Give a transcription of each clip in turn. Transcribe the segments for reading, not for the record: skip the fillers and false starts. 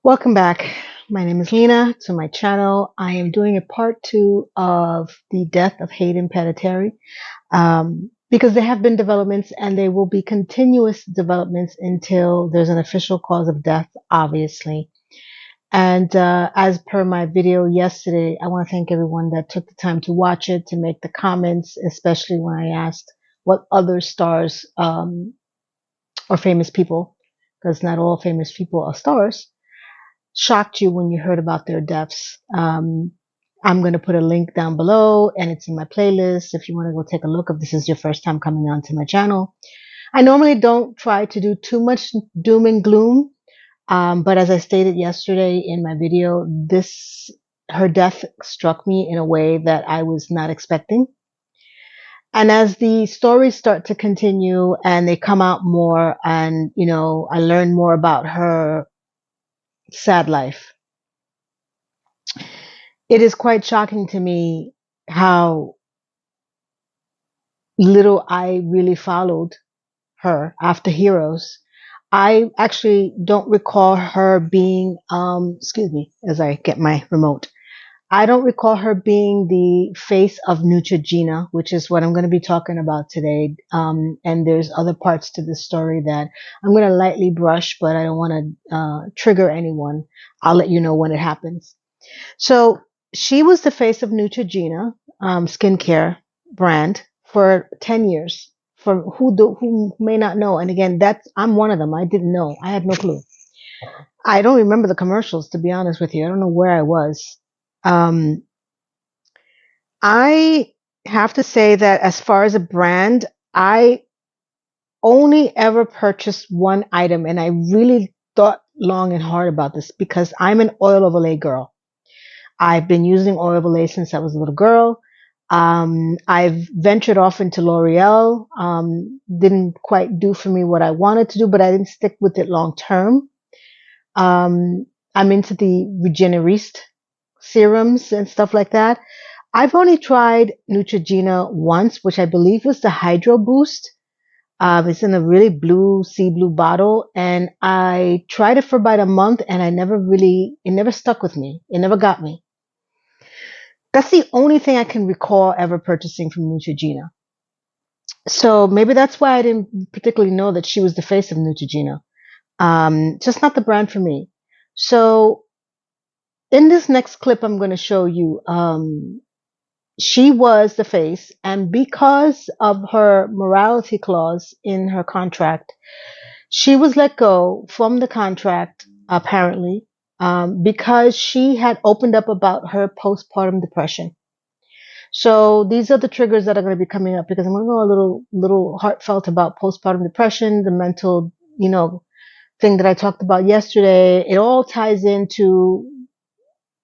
Welcome back. My name is Lena to my channel. I am doing a part two of the death of Hayden Panettiere because there have been developments and there will be continuous developments until there's an official cause of death, obviously. And as per my video yesterday, I want to thank everyone that took the time to watch it, to make the comments, especially when I asked what other stars or famous people, because not all famous people are stars, shocked you when you heard about their deaths. I'm going to put a link down below and it's in my playlist if you want to go take a look if this is your first time coming onto my channel. I normally don't try to do too much doom and gloom, but as I stated yesterday in my video, her death struck me in a way that I was not expecting. And as the stories start to continue and they come out more and, I learn more about her sad life, it is quite shocking to me how little I really followed her after Heroes. I actually don't recall her being, excuse me, as I get my remote. I don't recall her being the face of Neutrogena, which is what I'm going to be talking about today. And there's other parts to this story that I'm going to lightly brush, but I don't want to trigger anyone. I'll let you know when it happens. So she was the face of Neutrogena skincare brand for 10 years. For who may not know, and again, I'm one of them. I didn't know. I had no clue. I don't remember the commercials, to be honest with you. I don't know where I was. I have to say that as far as a brand, I only ever purchased one item, and I really thought long and hard about this because I'm an oil of Olay girl. I've been using oil of Olay since I was a little girl. I've ventured off into L'Oreal. Didn't quite do for me what I wanted to do, but I didn't stick with it long term. I'm into the Regenerist serums and stuff like that. I've only tried Neutrogena once, which I believe was the Hydro Boost. It's in a really sea blue bottle, and I tried it for about a month, and it never stuck with me. It never got me. That's the only thing I can recall ever purchasing from Neutrogena. So maybe that's why I didn't particularly know that she was the face of Neutrogena. Just not the brand for me. So in this next clip, I'm going to show you, she was the face, and because of her morality clause in her contract, she was let go from the contract, apparently, because she had opened up about her postpartum depression. So these are the triggers that are going to be coming up because I'm going to go a little heartfelt about postpartum depression, the mental, thing that I talked about yesterday. It all ties into,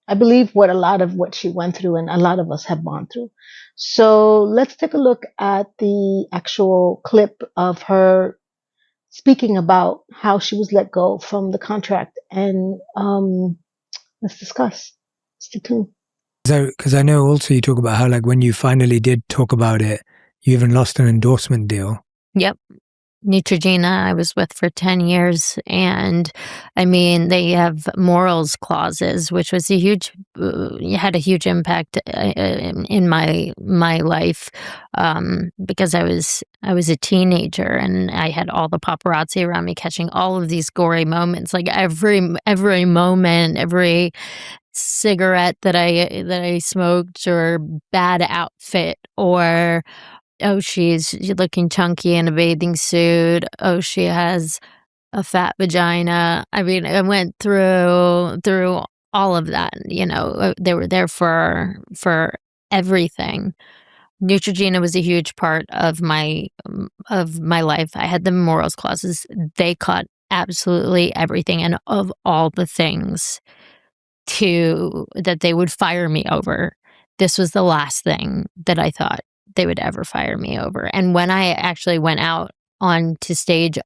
I believe, what a lot of what she went through and a lot of us have gone through. So let's take a look at the actual clip of her speaking about how she was let go from the contract, and let's discuss. Stay tuned. Because I know also you talk about how, like, when you finally did talk about it, you even lost an endorsement deal. Yep. Neutrogena I was with for 10 years, and I mean, they have morals clauses, which was had a huge impact in my life, because I was a teenager and I had all the paparazzi around me catching all of these gory moments, like every moment, every cigarette that I smoked, or bad outfit, or oh, she's looking chunky in a bathing suit. Oh, she has a fat vagina. I mean, I went through all of that. They were there for everything. Neutrogena was a huge part of my life. I had the morals clauses. They caught absolutely everything, and of all the things that they would fire me over, this was the last thing that I thought they would ever fire me over. And when I actually went out onto stage,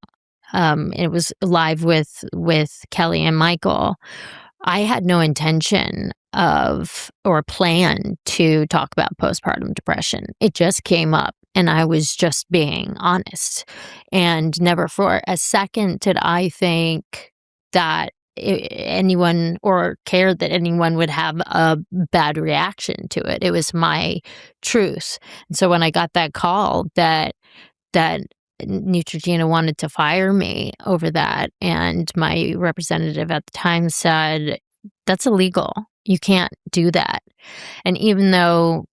it was live with Kelly and Michael, I had no intention of or plan to talk about postpartum depression. It just came up, and I was just being honest. And never for a second did I think that anyone or cared that anyone would have a bad reaction to it. It was my truth. And so when I got that call that Neutrogena wanted to fire me over that, and my representative at the time said, "That's illegal. You can't do that." And even though,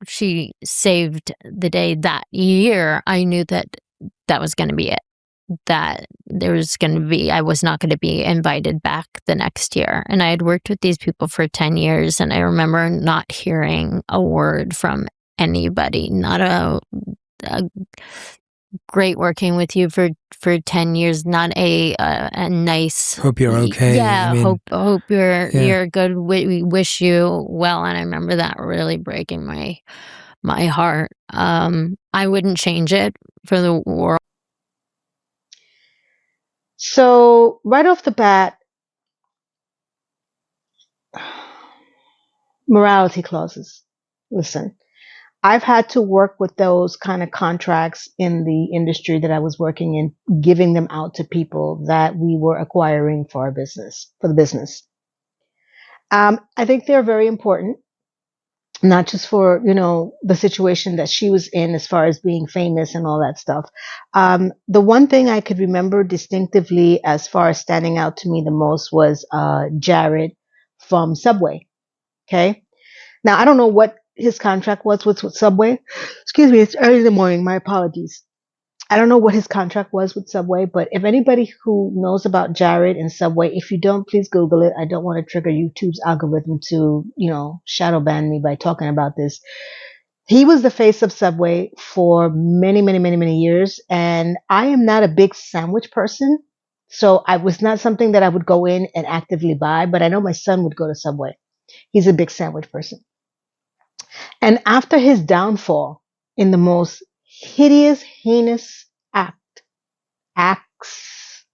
she saved the day that year, I knew that that was going to be it. That I was not going to be invited back the next year. And I had worked with these people for 10 years, and I remember not hearing a word from anybody, not a great working with you for 10 years, not a nice Hope you're okay. Yeah, I mean, hope you're good. We wish you well. And I remember that really breaking my heart. I wouldn't change it for the world. So right off the bat, morality clauses. Listen, I've had to work with those kind of contracts in the industry that I was working in, giving them out to people that we were acquiring for the business. I think they're very important, not just for, the situation that she was in as far as being famous and all that stuff. The one thing I could remember distinctively as far as standing out to me the most was Jared from Subway. Okay. Now, I don't know what his contract was with Subway. Excuse me, it's early in the morning. My apologies. I don't know what his contract was with Subway, but if anybody who knows about Jared and Subway, if you don't, please Google it. I don't want to trigger YouTube's algorithm to, shadow ban me by talking about this. He was the face of Subway for many, many, many, many years. And I am not a big sandwich person. So I was not something that I would go in and actively buy, but I know my son would go to Subway. He's a big sandwich person. And after his downfall in the most hideous, heinous acts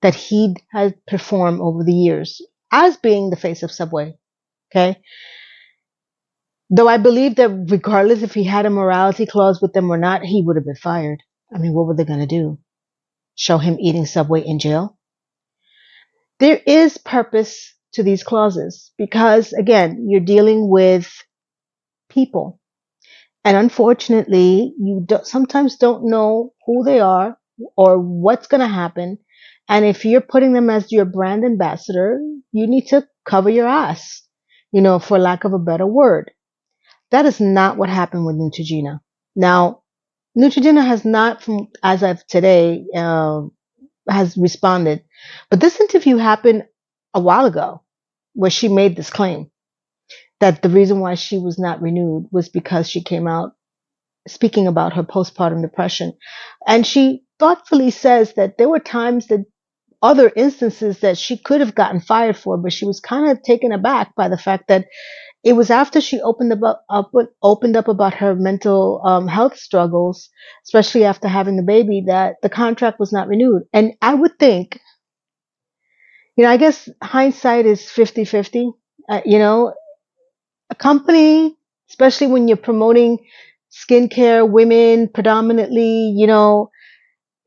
that he has performed over the years as being the face of Subway, okay? Though I believe that regardless if he had a morality clause with them or not, he would have been fired. I mean, what were they going to do? Show him eating Subway in jail? There is purpose to these clauses because, again, you're dealing with people. And unfortunately, you sometimes don't know who they are or what's going to happen. And if you're putting them as your brand ambassador, you need to cover your ass, for lack of a better word. That is not what happened with Neutrogena. Now, Neutrogena has not, as of today, has responded. But this interview happened a while ago where she made this claim that the reason why she was not renewed was because she came out speaking about her postpartum depression. And she thoughtfully says that there were times that other instances that she could have gotten fired for, but she was kind of taken aback by the fact that it was after she opened up about her mental health struggles, especially after having the baby, that the contract was not renewed. And I would think, I guess hindsight is 50-50. A company, especially when you're promoting skincare, women predominantly,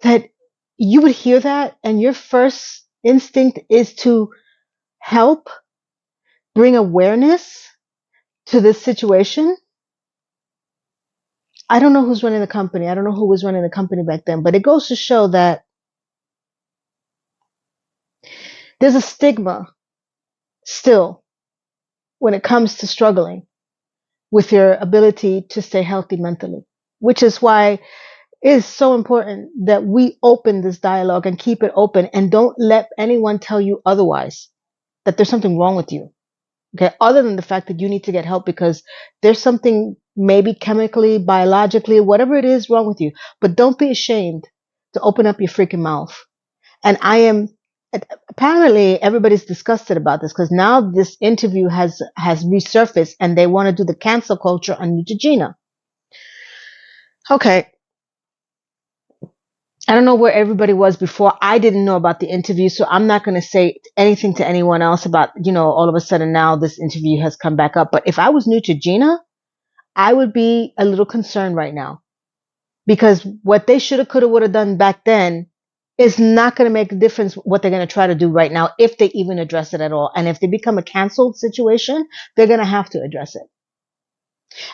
that you would hear that and your first instinct is to help bring awareness to this situation. I don't know who's running the company. I don't know who was running the company back then, but it goes to show that there's a stigma still when it comes to struggling with your ability to stay healthy mentally, which is why it is so important that we open this dialogue and keep it open and don't let anyone tell you otherwise, that there's something wrong with you. Okay, other than the fact that you need to get help because there's something maybe chemically, biologically, whatever it is wrong with you. But don't be ashamed to open up your freaking mouth. And apparently everybody's disgusted about this because now this interview has resurfaced and they want to do the cancel culture on Neutrogena. Okay. I don't know where everybody was before. I didn't know about the interview, so I'm not going to say anything to anyone else about, all of a sudden now this interview has come back up. But if I was Neutrogena, I would be a little concerned right now because what they should have, could have, would have done back then is not going to make a difference what they're going to try to do right now, if they even address it at all. And if they become a canceled situation, they're going to have to address it.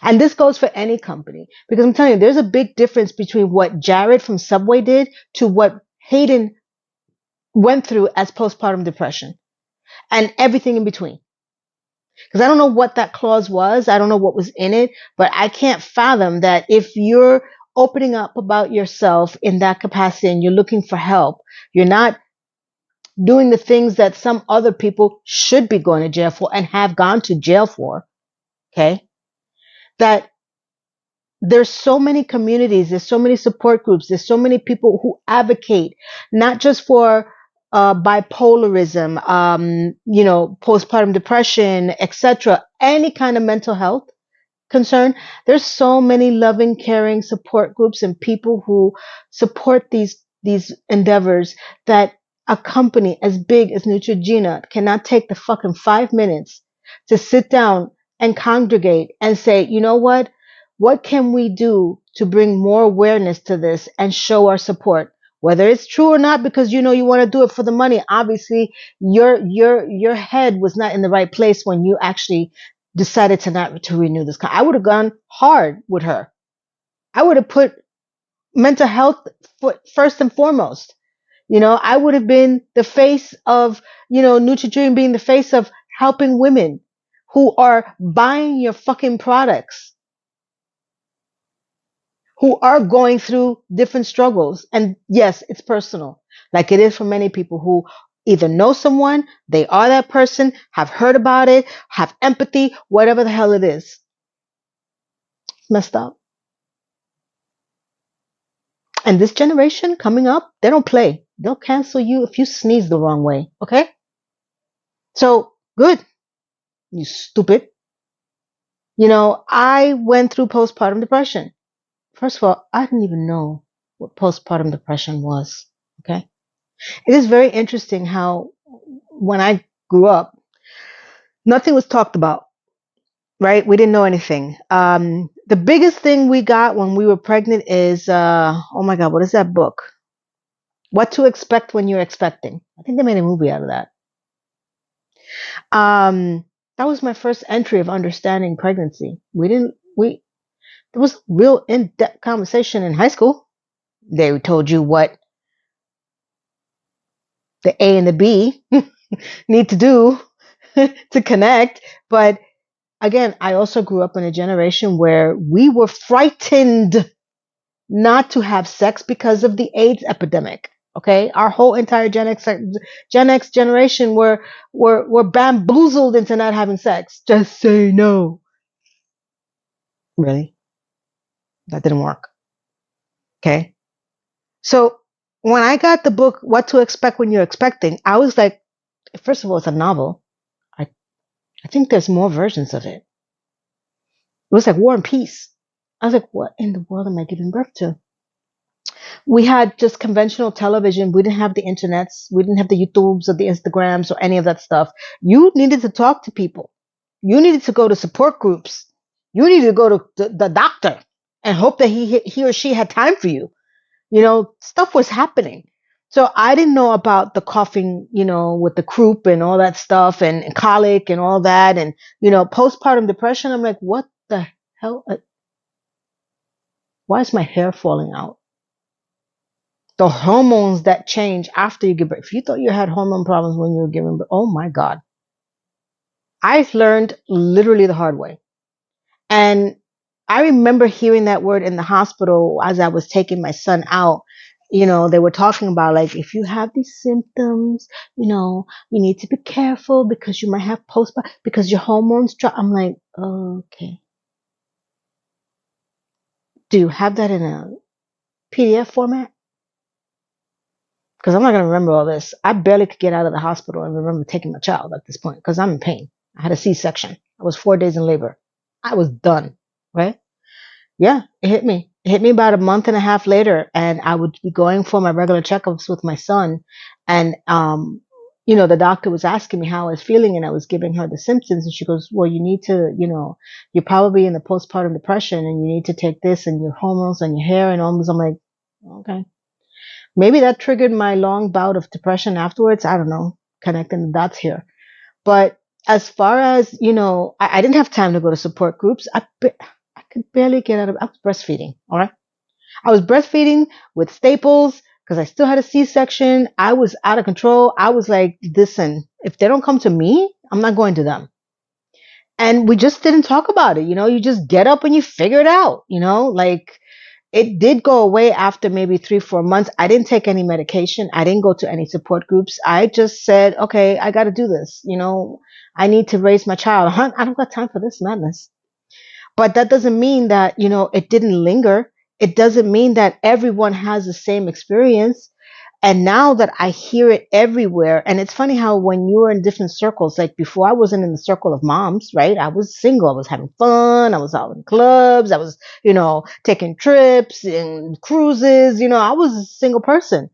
And this goes for any company, because I'm telling you, there's a big difference between what Jared from Subway did to what Hayden went through as postpartum depression and everything in between. Because I don't know what that clause was. I don't know what was in it, but I can't fathom that if you're opening up about yourself in that capacity and you're looking for help, you're not doing the things that some other people should be going to jail for and have gone to jail for. Okay. That there's so many communities, there's so many support groups, there's so many people who advocate not just for bipolarism, postpartum depression, etc., any kind of mental health concern. There's so many loving, caring support groups and people who support these endeavors that a company as big as Neutrogena cannot take the fucking 5 minutes to sit down and congregate and say, you know what? What can we do to bring more awareness to this and show our support? Whether it's true or not, because you want to do it for the money. Obviously, your head was not in the right place when you actually decided to renew this. I would have gone hard with her. I would have put mental health first and foremost. I would have been the face of, Neutrogena being the face of helping women who are buying your fucking products, who are going through different struggles. And yes, it's personal, like it is for many people who either know someone, they are that person, have heard about it, have empathy, whatever the hell it is. It's messed up. And this generation coming up, they don't play. They'll cancel you if you sneeze the wrong way. Okay? So, good. You stupid. I went through postpartum depression. First of all, I didn't even know what postpartum depression was. Okay? It is very interesting how when I grew up, nothing was talked about, right? We didn't know anything. The biggest thing we got when we were pregnant is, oh my God, what is that book? What to Expect When You're Expecting. I think they made a movie out of that. That was my first entry of understanding pregnancy. There was real in-depth conversation in high school. They told you what the A and the B need to do to connect. But again, I also grew up in a generation where we were frightened not to have sex because of the AIDS epidemic. Okay, our whole entire Gen X generation were bamboozled into not having sex. Just say no. Really, that didn't work. Okay, so when I got the book "What to Expect When You're Expecting," I was like, first of all, it's a novel. I think there's more versions of it. It was like War and Peace. I was like, what in the world am I giving birth to? We had just conventional television. We didn't have the internets. We didn't have the YouTubes or the Instagrams or any of that stuff. You needed to talk to people. You needed to go to support groups. You needed to go to the doctor and hope that he or she had time for you. Stuff was happening. So I didn't know about the coughing, with the croup and all that stuff and colic and all that. And, postpartum depression. I'm like, what the hell? Why is my hair falling out? The hormones that change after you give birth. If you thought you had hormone problems when you were giving birth, oh my God. I've learned literally the hard way. And I remember hearing that word in the hospital as I was taking my son out. They were talking about, like, if you have these symptoms, you need to be careful because you might have postpartum, because your hormones drop. I'm like, okay. Do you have that in a PDF format? Because I'm not going to remember all this. I barely could get out of the hospital and remember taking my child at this point because I'm in pain. I had a C-section. I was 4 days in labor. I was done, right? Yeah, it hit me. It hit me about a month and a half later, and I would be going for my regular checkups with my son. And, the doctor was asking me how I was feeling, and I was giving her the symptoms. And she goes, well, you need to, you're probably in the postpartum depression, and you need to take this and your hormones and your hair and all this. I'm like, okay. Maybe that triggered my long bout of depression afterwards. I don't know, connecting the dots here. But as far as, I didn't have time to go to support groups. I could barely get out of, I was breastfeeding. All right. I was breastfeeding with staples because I still had a C-section. I was out of control. I was like, listen, if they don't come to me, I'm not going to them. And we just didn't talk about it. You just get up and you figure it out, like it did go away after maybe 3-4 months. I didn't take any medication. I didn't go to any support groups. I just said, okay, I got to do this. I need to raise my child. I don't got time for this madness. But that doesn't mean that, it didn't linger. It doesn't mean that everyone has the same experience. And now that I hear it everywhere, and it's funny how when you were in different circles, like before I wasn't in the circle of moms, right? I was single. I was having fun. I was out in clubs. I was, taking trips and cruises. I was a single person.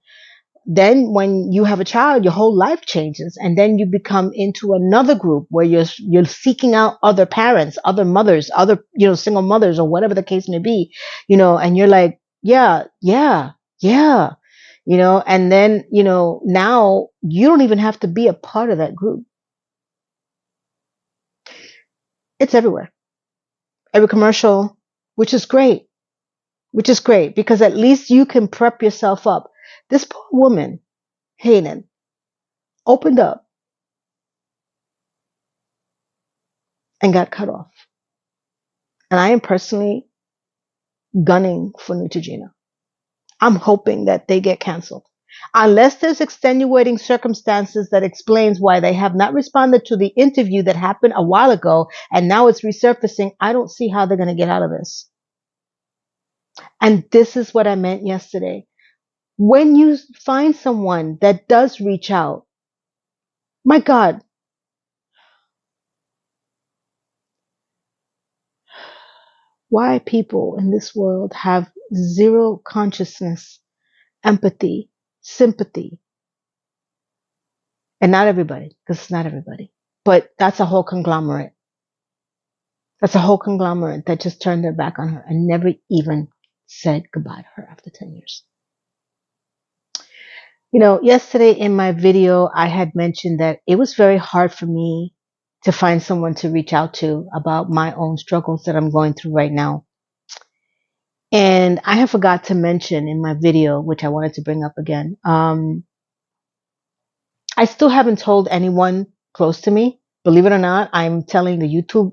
Then when you have a child, your whole life changes, and then you become into another group where you're seeking out other parents, other mothers, other single mothers, or whatever the case may be, and you're like, yeah, yeah, yeah, and then now you don't even have to be a part of that group. It's everywhere, every commercial, which is great, because at least you can prep yourself up. This poor woman, Hayden, opened up and got cut off. And I am personally gunning for Neutrogena. I'm hoping that they get canceled. Unless there's extenuating circumstances that explains why they have not responded to the interview that happened a while ago and now it's resurfacing, I don't see how they're going to get out of this. And this is what I meant yesterday. When you find someone that does reach out, my God, why people in this world have zero consciousness, empathy, sympathy. And not everybody, because it's not everybody. But that's a whole conglomerate. That's a whole conglomerate that just turned their back on her and never even said goodbye to her after 10 years. Yesterday in my video, I had mentioned that it was very hard for me to find someone to reach out to about my own struggles that I'm going through right now. And I have forgot to mention in my video, which I wanted to bring up again, I still haven't told anyone close to me. Believe it or not, I'm telling the YouTube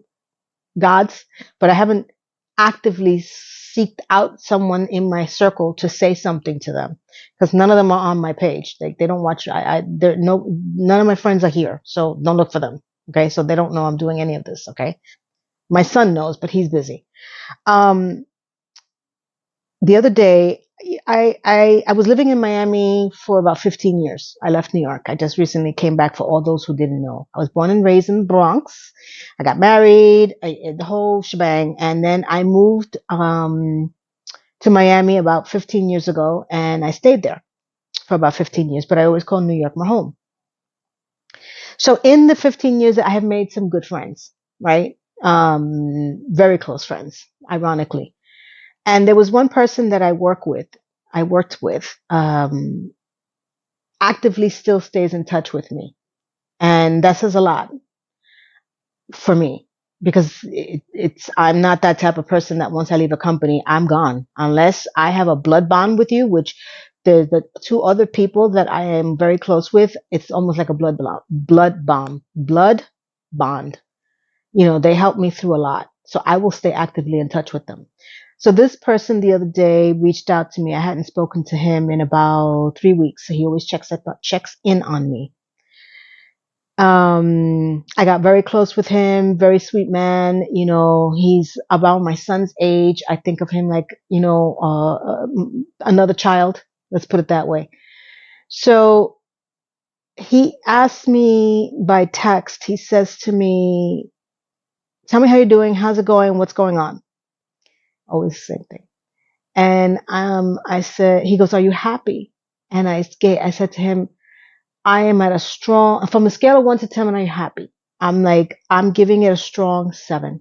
gods, but I haven't actively seeked out someone in my circle to say something to them, because none of them are on my page. They don't watch. None of my friends are here, so don't look for them. Okay, so they don't know I'm doing any of this. Okay, my son knows, but he's busy. The other day, I was living in Miami for about 15 years. I left New York. I just recently came back, for all those who didn't know. I was born and raised in the Bronx. I got married, the whole shebang. And then I moved to Miami about 15 years ago, and I stayed there for about 15 years, but I always call New York my home. So in the 15 years, I have made some good friends, right? Very close friends, ironically. And there was one person that I worked with, actively still stays in touch with me. And that says a lot for me, because I'm not that type of person that once I leave a company, I'm gone. Unless I have a blood bond with you, which the two other people that I am very close with, it's almost like a blood bond. They help me through a lot. So I will stay actively in touch with them. So this person the other day reached out to me. I hadn't spoken to him in about 3 weeks. So he always checks in on me. I got very close with him, very sweet man. He's about my son's age. I think of him like, another child. Let's put it that way. So he asked me by text, he says to me, tell me how you're doing. How's it going? What's going on? Always the same thing. And I said, he goes, are you happy? And I said to him, I am at from a scale of 1 to 10, are you happy? I'm giving it a strong 7.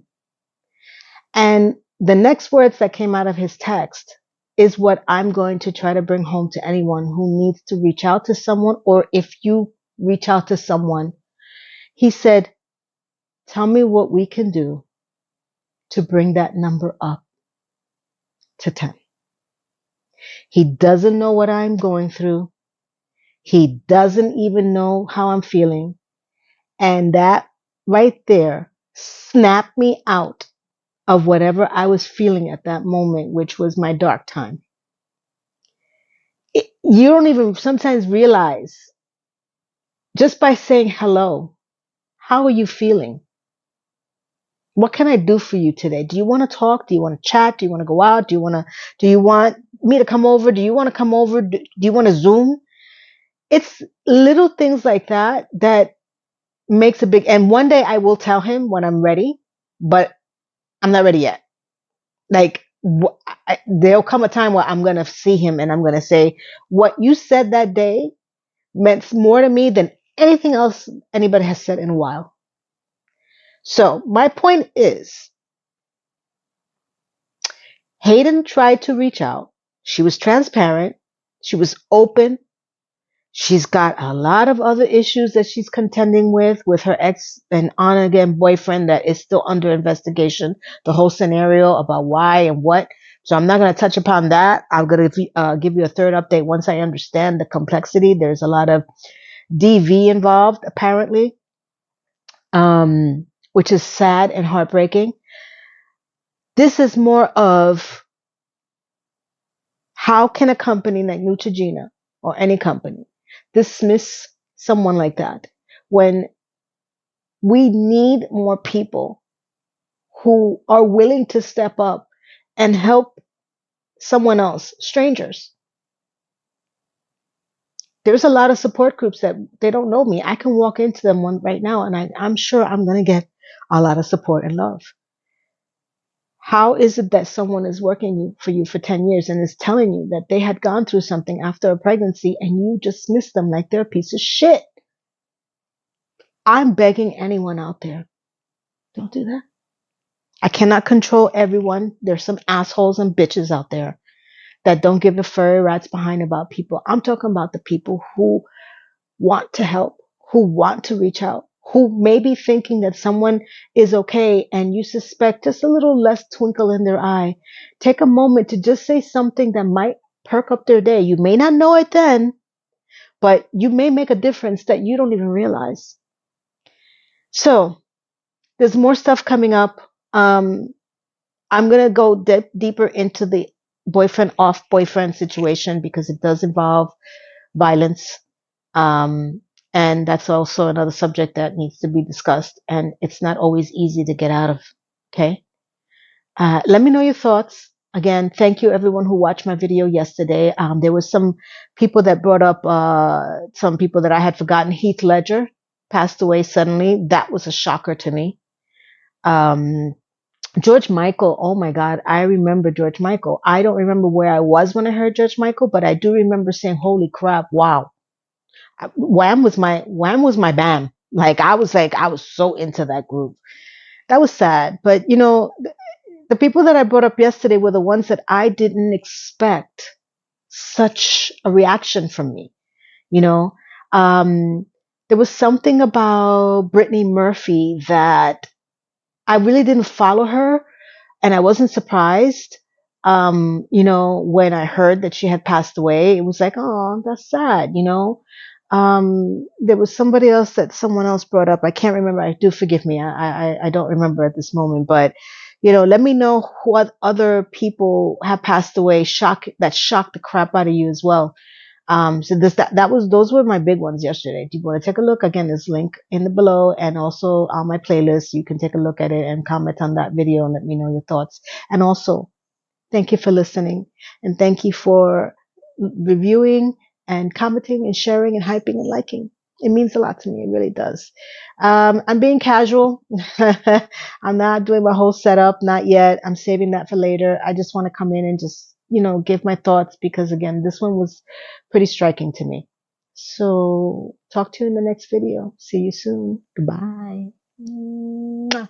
And the next words that came out of his text is what I'm going to try to bring home to anyone who needs to reach out to someone, or if you reach out to someone. He said, tell me what we can do to bring that number up to 10. He doesn't know what I'm going through. He doesn't even know how I'm feeling. And that right there snapped me out of whatever I was feeling at that moment, which was my dark time. You don't even sometimes realize, just by saying hello, how are you feeling? What can I do for you today? Do you want to talk? Do you want to chat? Do you want to go out? Do you want me to come over? Do you want to come over? Do you want to Zoom? It's little things like that that makes a big, and one day I will tell him when I'm ready, but I'm not ready yet. Like, there'll come a time where I'm going to see him and I'm going to say, what you said that day meant more to me than anything else anybody has said in a while. So my point is, Hayden tried to reach out. She was transparent. She was open. She's got a lot of other issues that she's contending with her ex and on again boyfriend that is still under investigation. The whole scenario about why and what. So I'm not going to touch upon that. I'm going to give you a third update once I understand the complexity. There's a lot of DV involved, apparently, which is sad and heartbreaking. This is more of, how can a company like Neutrogena or any company dismiss someone like that when we need more people who are willing to step up and help someone else, strangers? There's a lot of support groups that they don't know me. I can walk into them one right now and I'm sure I'm going to get a lot of support and love. How is it that someone is working for you for 10 years and is telling you that they had gone through something after a pregnancy and you dismiss them like they're a piece of shit? I'm begging anyone out there, don't do that. I cannot control everyone. There's some assholes and bitches out there that don't give a furry rat's behind about people. I'm talking about the people who want to help, who want to reach out, who may be thinking that someone is okay and you suspect just a little less twinkle in their eye. Take a moment to just say something that might perk up their day. You may not know it then, but you may make a difference that you don't even realize. So there's more stuff coming up. I'm going to go deeper into the off boyfriend situation because it does involve violence. And that's also another subject that needs to be discussed. And it's not always easy to get out of. Okay. Let me know your thoughts. Again, thank you everyone who watched my video yesterday. There was some people that brought up, some people that I had forgotten. Heath Ledger passed away suddenly. That was a shocker to me. George Michael. Oh my God. I remember George Michael. I don't remember where I was when I heard George Michael, but I do remember saying, holy crap. Wow. Wham was my band. I was so into that group. That was sad. But the people that I brought up yesterday were the ones that I didn't expect such a reaction from me. There was something about Brittany Murphy that I really didn't follow her, and I wasn't surprised. When I heard that she had passed away, it was like, oh, that's sad. There was somebody else that someone else brought up. I can't remember. Do forgive me. I don't remember at this moment, but let me know what other people have passed away. That shocked the crap out of you as well. So those were my big ones yesterday. Do you want to take a look? Again, there's a link in the below and also on my playlist. You can take a look at it and comment on that video and let me know your thoughts. And also, thank you for listening and thank you for reviewing and commenting and sharing and hyping and liking. It means a lot to me. It really does. I'm being casual. I'm not doing my whole setup. Not yet. I'm saving that for later. I just want to come in and just, give my thoughts because again, this one was pretty striking to me. So talk to you in the next video. See you soon. Goodbye. Mwah.